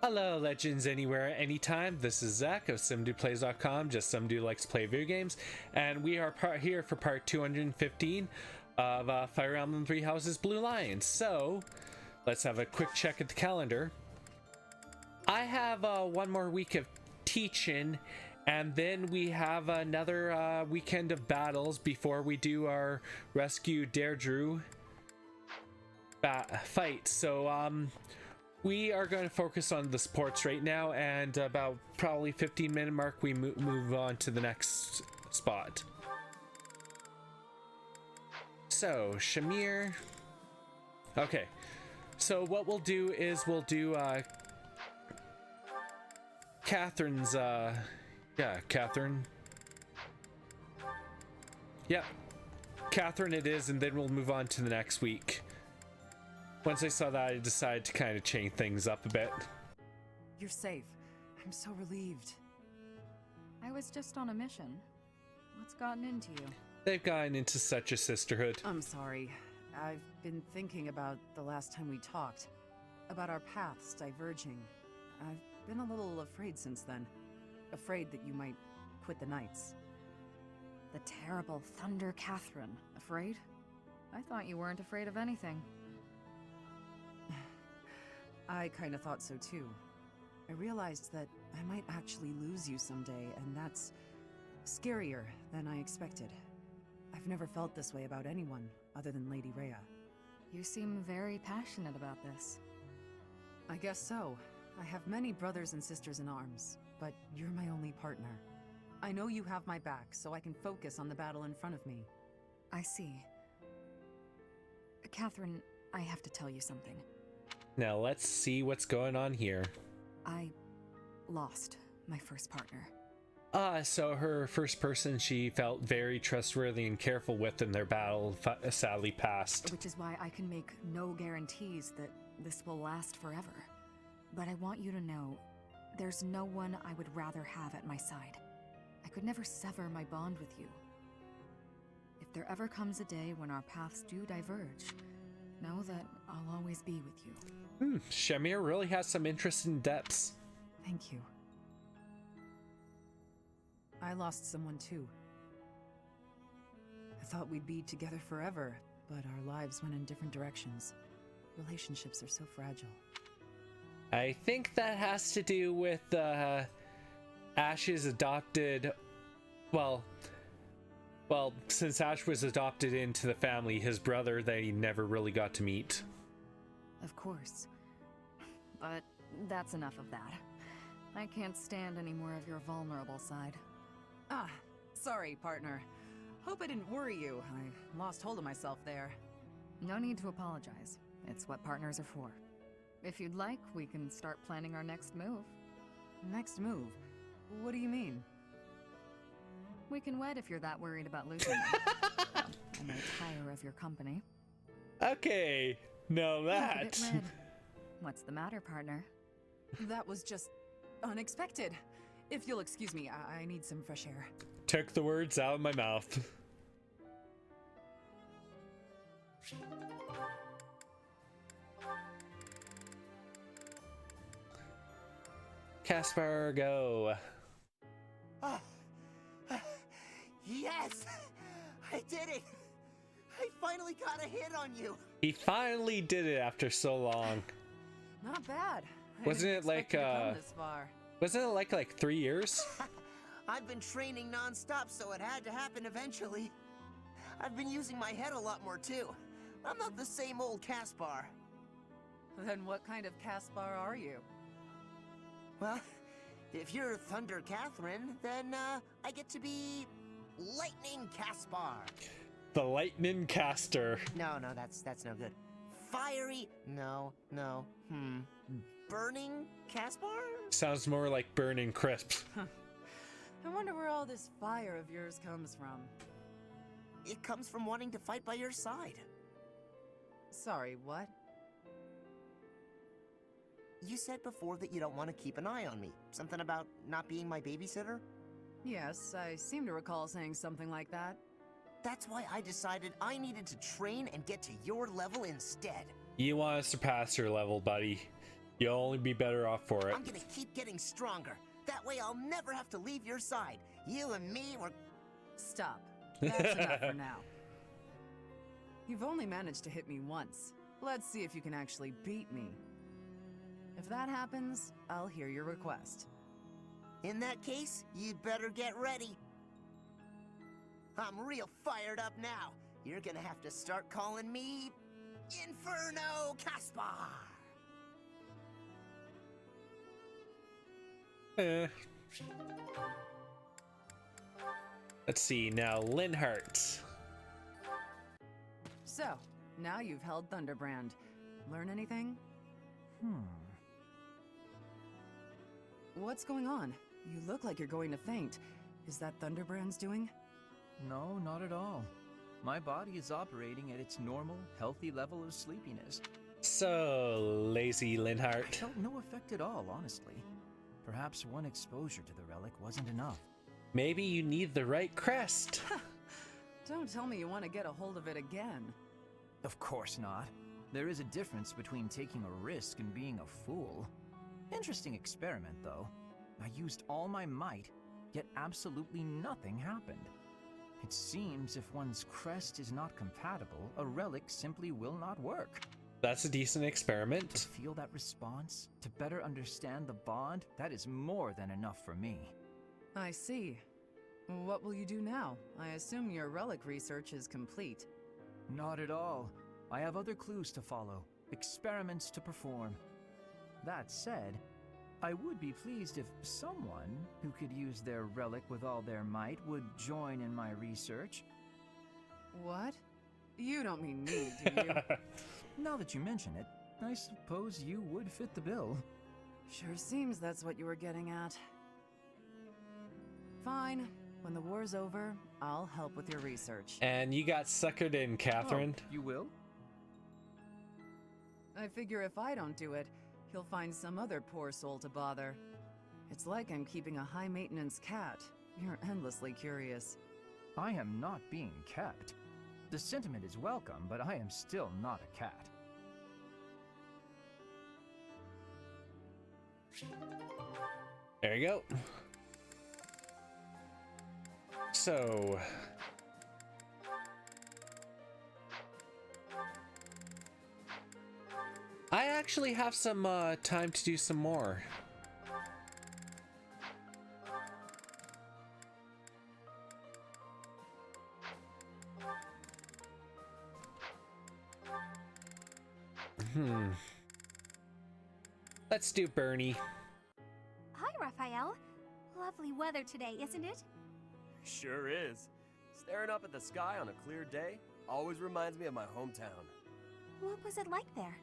Hello, legends anywhere, anytime. This is Zach of SomeDudePlays.com, just some dude likes to play video games, and we are here for part 215 of Fire Emblem Three Houses Blue Lions. So, let's have a quick check at the calendar. I have one more week of teaching, and then we have another weekend of battles before we do our rescue Deirdre fight. So, we are going to focus on the sports right now, and about probably 15-minute mark we move on to the next spot. So, Shamir. Okay, so what we'll do is we'll do Catherine's, Catherine. Yep, Catherine it is, and then we'll move on to the next week. Once I saw that, I decided to kind of change things up a bit. You're safe. I'm so relieved. I was just on a mission. What's gotten into you? They've gotten into such a sisterhood. I'm sorry. I've been thinking about the last time we talked. About our paths diverging. I've been a little afraid since then. Afraid that you might quit the Knights. The terrible Thunder Catherine. Afraid? I thought you weren't afraid of anything. I kind of thought so too. I realized that I might actually lose you someday, and that's scarier than I expected. I've never felt this way about anyone other than Lady Rhea. You seem very passionate about this. I guess so. I have many brothers and sisters in arms, but you're my only partner. I know you have my back, so I can focus on the battle in front of me. I see. Catherine, I have to tell you something. Now let's see what's going on here. I lost my first partner. So her first person she felt very trustworthy and careful with in their battle sadly passed. Which is why I can make no guarantees that this will last forever. But I want you to know, there's no one I would rather have at my side. I could never sever my bond with you. If there ever comes a day when our paths do diverge, know that I'll always be with you. Shamir really has some interesting depths. Thank you. I lost someone too. I thought we'd be together forever, but our lives went in different directions. Relationships are so fragile. I think that has to do with Ash's adopted... Well, since Ash was adopted into the family, his brother that he never really got to meet. Of course. But that's enough of that. I can't stand any more of your vulnerable side. Ah, sorry, partner. Hope I didn't worry you. I lost hold of myself there. No need to apologize. It's what partners are for. If you'd like, we can start planning our next move. Next move? What do you mean? We can wed if you're that worried about losing me. I may tire of your company. Okay, now that... What's the matter, partner? That was just unexpected. If you'll excuse me, I need some fresh air. Took the words out of my mouth. Caspar, go. Yes! I did it! I finally got a hit on you! He finally did it after so long. Not bad. Wasn't it like this far. Wasn't it like 3 years? I've been training non-stop, so it had to happen eventually. I've been using my head a lot more too. I'm not the same old Caspar. Then what kind of Caspar are you? Well, if you're Thunder Catherine, then I get to be Lightning Caspar. The lightning caster. No, that's no good. Fiery? No. Burning Caspar? Sounds more like burning crisps. I wonder where all this fire of yours comes from. It comes from wanting to fight by your side. Sorry, what? You said before that you don't want to keep an eye on me. Something about not being my babysitter? Yes, I seem to recall saying something like that. That's why I decided I needed to train and get to your level instead. You want to surpass your level, buddy. You'll only be better off for it. I'm gonna keep getting stronger. That way I'll never have to leave your side. You and me were... Stop. That's enough for now. You've only managed to hit me once. Let's see if you can actually beat me. If that happens, I'll hear your request. In that case, you'd better get ready. I'm real fired up now. You're gonna have to start calling me... Inferno Caspar! Let's see, now Linhardt. So, now you've held Thunderbrand. Learn anything? What's going on? You look like you're going to faint. Is that Thunderbrand's doing? No, not at all. My body is operating at its normal, healthy level of sleepiness. So, lazy I Linhardt. felt no effect at all, honestly. Perhaps one exposure to the relic wasn't enough. Maybe you need the right crest. Don't tell me you want to get a hold of it again. Of course not. There is a difference between taking a risk and being a fool. Interesting experiment, though. I used all my might, yet absolutely nothing happened. It seems if one's crest is not compatible, a relic simply will not work. That's a decent experiment. To feel that response, to better understand the bond, that is more than enough for me. I see. What will you do now? I assume your relic research is complete. Not at all. I have other clues to follow, experiments to perform. That said, I would be pleased if someone who could use their relic with all their might would join in my research. What? You don't mean me, do you? Now that you mention it, I suppose you would fit the bill. Sure seems that's what you were getting at. Fine. When the war's over, I'll help with your research. And you got suckered in, Catherine. Oh, you will? I figure if I don't do it, he'll find some other poor soul to bother. It's like I'm keeping a high-maintenance cat. You're endlessly curious. I am not being kept. The sentiment is welcome, but I am still not a cat. There you go. So... I actually have some time to do some more. Let's do Bernie. Hi, Raphael. Lovely weather today, isn't it? Sure is. Staring up at the sky on a clear day always reminds me of my hometown. What was it like there?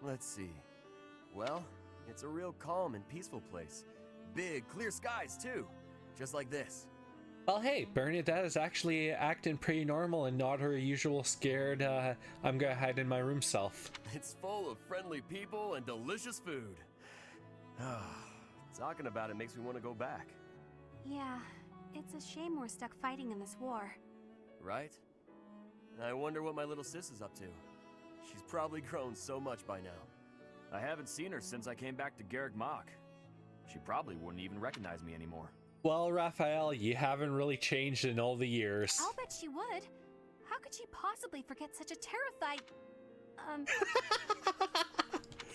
Let's see. Well, it's a real calm and peaceful place. Big, clear skies, too. Just like this. Well, hey, Bernadetta's actually acting pretty normal and not her usual scared, I'm gonna hide in my room self. It's full of friendly people and delicious food. Talking about it makes me want to go back. Yeah, it's a shame we're stuck fighting in this war. Right? I wonder what my little sis is up to. She's probably grown so much by now. I haven't seen her since I came back to Garrick Mach. She probably wouldn't even recognize me anymore. Well, Raphael, you haven't really changed in all the years. I'll bet she would. How could she possibly forget such a terrified...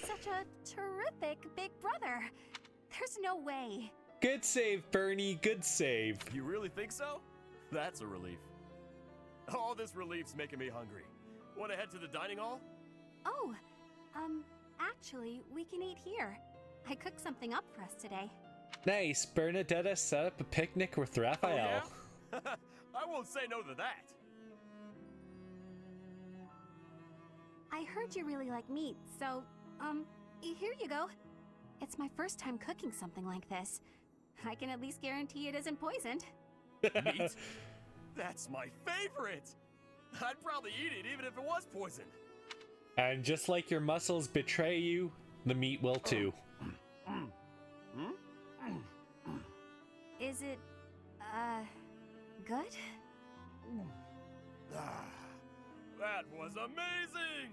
such a terrific big brother? There's no way. Good save, Bernie, good save. You really think so? That's a relief. All this relief's making me hungry. Want to head to the dining hall? Oh, actually, we can eat here. I cooked something up for us today. Nice, Bernadetta set up a picnic with Raphael. Oh, yeah? I won't say no to that. I heard you really like meat, so, here you go. It's my first time cooking something like this. I can at least guarantee it isn't poisoned. Meat? That's my favorite! I'd probably eat it even if it was poisoned. And just like your muscles betray you, the meat will too. Is it, good? That was amazing!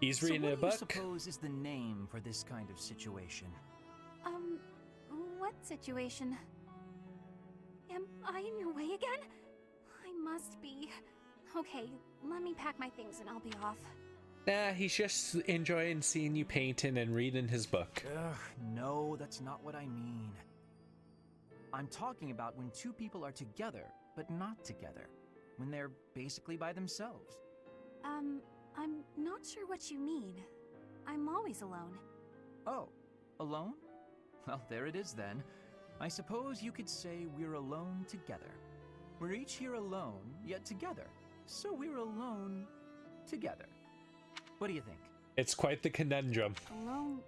He's reading so a what do you book. suppose is the name for this kind of situation? What situation? Am I in your way again? I must be. Okay, let me pack my things and I'll be off. Nah, he's just enjoying seeing you painting and reading his book. Ugh, no, that's not what I mean. I'm talking about when two people are together, but not together. When they're basically by themselves. I'm not sure what you mean. I'm always alone. Oh, alone? Well, there it is then. I suppose you could say we're alone together. We're each here alone, yet together. So we're alone together. What do you think? It's quite the conundrum. Alone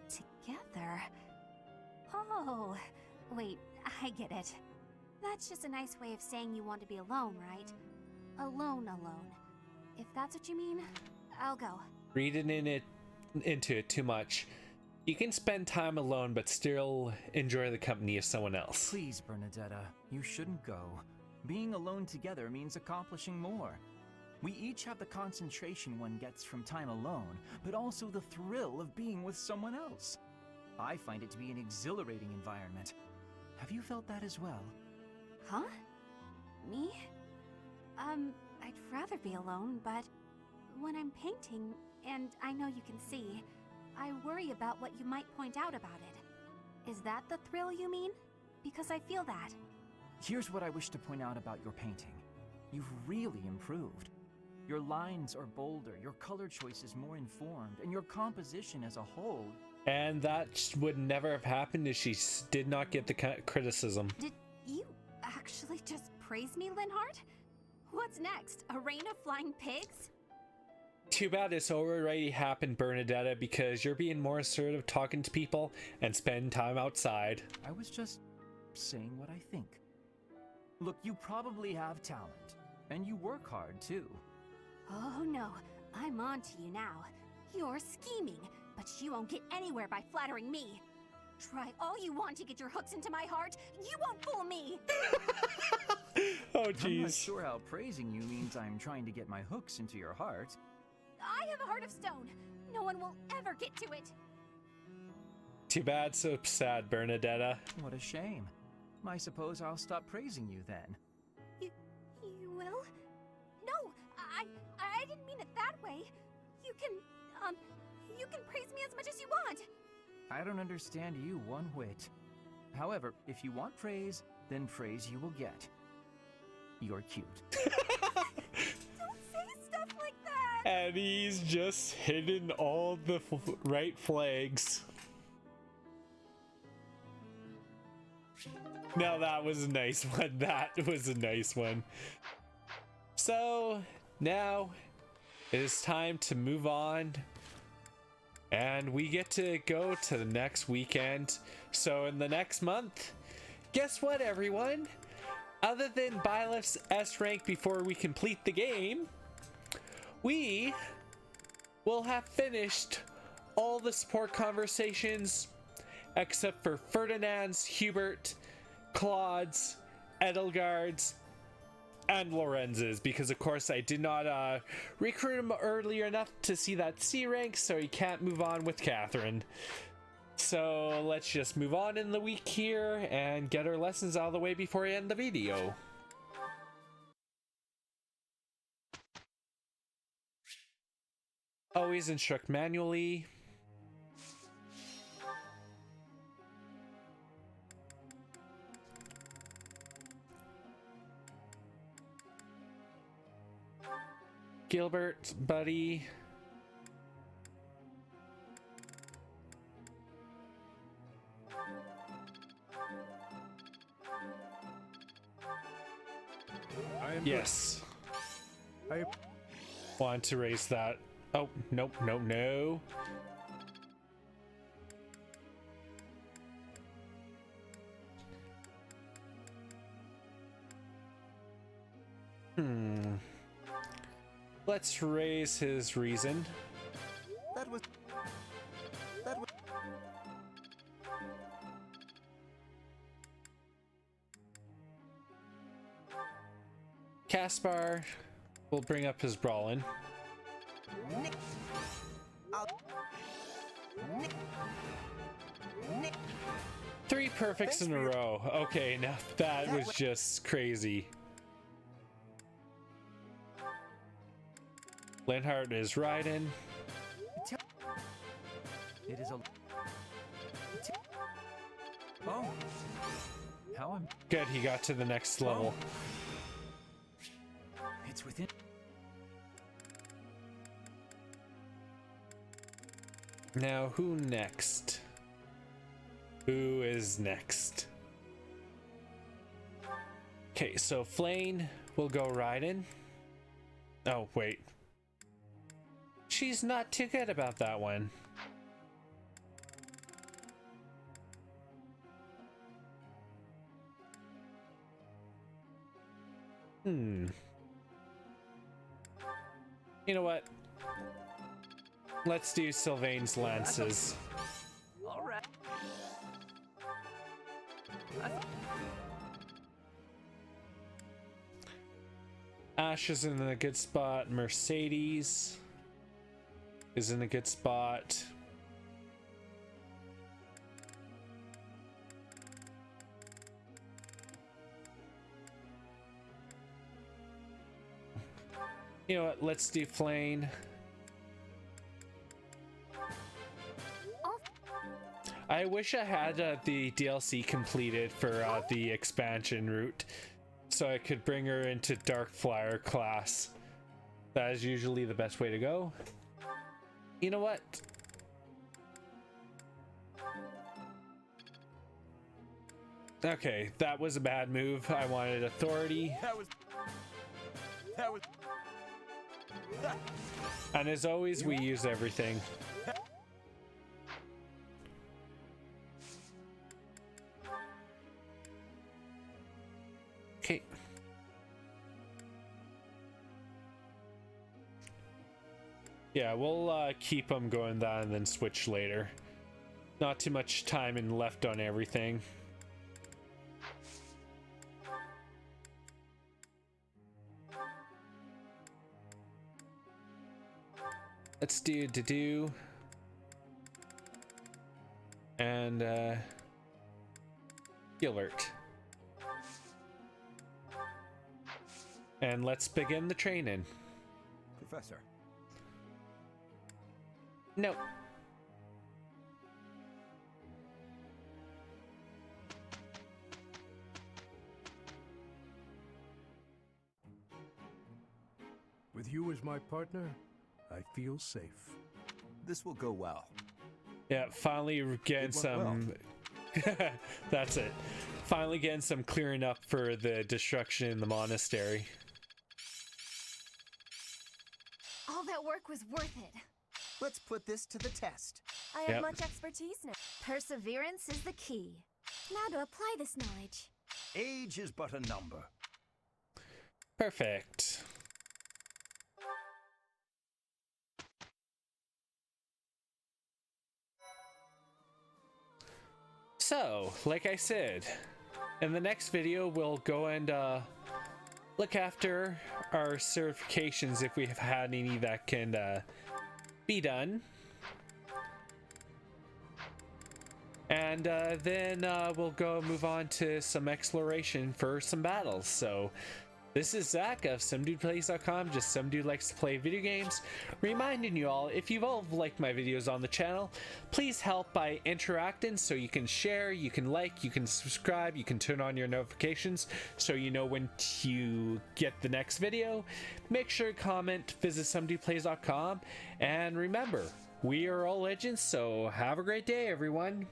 together? Oh, wait, I get it. That's just a nice way of saying you want to be alone, right? Alone. If that's what you mean, I'll go. Reading into it too much. You can spend time alone but still enjoy the company of someone else. Please, Bernadetta, you shouldn't go. Being alone together means accomplishing more. We each have the concentration one gets from time alone, but also the thrill of being with someone else. I find it to be an exhilarating environment. Have you felt that as well? Huh? Me? I'd rather be alone, but when I'm painting, and I know you can see, I worry about what you might point out about it. Is that the thrill you mean? Because I feel that. Here's what I wish to point out about your painting. You've really improved. Your lines are bolder, your color choice is more informed, and your composition as a whole... And that would never have happened if she did not get the criticism. Did you actually just praise me, Linhardt? What's next? A rain of flying pigs? Too bad it's already happened, Bernadetta, because you're being more assertive talking to people and spending time outside. I was just saying what I think. Look, you probably have talent, and you work hard too. Oh no, I'm on to you now. You're scheming, but you won't get anywhere by flattering me. Try all you want to get your hooks into my heart. You won't fool me! Oh, I'm not jeez. sure how praising you means I'm trying to get my hooks into your heart. I have a heart of stone. No one will ever get to it. Too bad, so sad, Bernadetta. What a shame. I suppose I'll stop praising you then. You will? No, I didn't mean it that way. You can praise me as much as you want. I don't understand you one whit. However, if you want praise, then praise you will get. You're cute. Don't say stuff like that. And he's just hitting all the right flags. Now that was a nice one. That was a nice one. So now it is time to move on. And we get to go to the next weekend. So in the next month, guess what, everyone? Other than Byleth's S rank before we complete the game, we will have finished all the support conversations except for Ferdinand's, Hubert, Claude's, Edelgard's, and Lorenz's, because of course I did not recruit him earlier enough to see that C rank, so he can't move on with Catherine. So let's just move on in the week here and get our lessons out of the way before I end the video. Always instruct manually. Gilbert, buddy. Yes. I want to raise that. Oh, nope, nope, no. Let's raise his reason. That was... Caspar will bring up his brawling. 3 perfects in a row. Okay, now that was just crazy. Linhardt is riding. It is a... Oh. How am... Good, he got to the next level. It's within... Now, who next? Who is next? Okay, so Flane will go riding. Oh, wait. She's not too good about that one. You know what? Let's do Sylvain's lances. All right. Ash is in a good spot. Mercedes is in a good spot. You know what? Let's do Flane. I wish I had the DLC completed for the expansion route, so I could bring her into Dark Flyer class. That is usually the best way to go. You know what? Okay, that was a bad move. I wanted authority. That was... And as always, we use everything. Okay. Yeah, we'll keep them going that and then switch later. Not too much time and left on everything. Let's do and Gilbert. And let's begin the training. Professor. No. With you as my partner, I feel safe. This will go well. Yeah, finally getting some... That's it. Finally getting some clearing up for the destruction in the monastery. All that work was worth it. Let's put this to the test. I have much expertise now. Perseverance is the key. Now to apply this knowledge. Age is but a number. Perfect. So, like I said, in the next video, we'll go and look after our certifications if we have had any that can be done. And then we'll go move on to some exploration for some battles. So, this is Zach of SomeDudePlays.com, just some dude likes to play video games. Reminding you all, if you've all liked my videos on the channel, please help by interacting so you can share, you can like, you can subscribe, you can turn on your notifications so you know when you get the next video. Make sure to comment, visit SomeDudePlays.com, and remember, we are all legends, so have a great day, everyone.